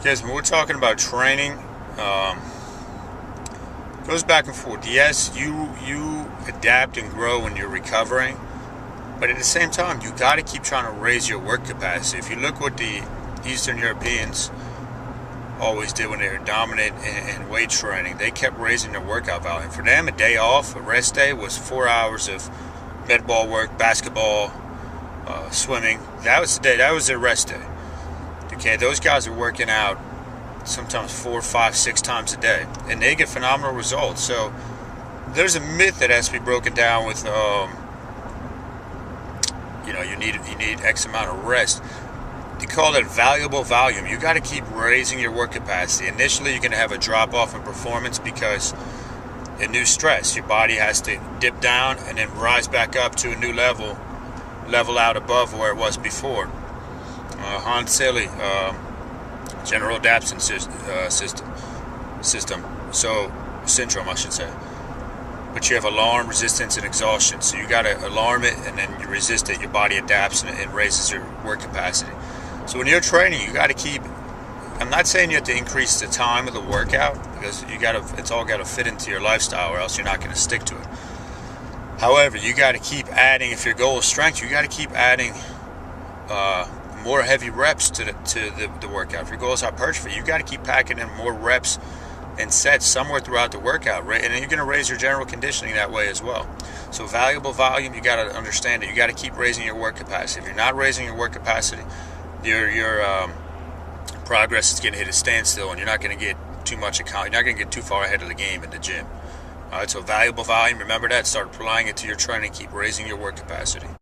Guys, when we're talking about training, it goes back and forth. Yes, you adapt and grow when you're recovering, but at the same time, you got to keep trying to raise your work capacity. If you look what the Eastern Europeans always did when they were dominant in weight training, they kept raising their workout value. And for them, a day off, a rest day, was 4 hours of med ball work, basketball, swimming. That was the day. That was their rest day. Okay, those guys are working out sometimes 4, 5, 6 times a day, and they get phenomenal results. So there's a myth that has to be broken down with, you need X amount of rest. They call it valuable volume. You got to keep raising your work capacity. Initially, you're going to have a drop off in performance because a new stress. Your body has to dip down and then rise back up to a new level out above where it was before. Hans Selye, general adaptation system. So syndrome, I should say. But you have alarm, resistance, and exhaustion. So you got to alarm it, and then you resist it. Your body adapts and it raises your work capacity. So when you're training, you got to keep. I'm not saying you have to increase the time of the workout because it's all got to fit into your lifestyle, or else you're not going to stick to it. However, you got to keep adding. If your goal is strength, you got to keep adding more heavy reps to the workout. If your goal is hypertrophy, you got to keep packing in more reps and sets somewhere throughout the workout, right? And then you're going to raise your general conditioning that way as well. So valuable volume, you got to understand that you got to keep raising your work capacity. If you're not raising your work capacity, your progress is going to hit a standstill, and you're not going to get too much account. You're not going to get too far ahead of the game in the gym. All right, so valuable volume. Remember that. Start applying it to your training. Keep raising your work capacity.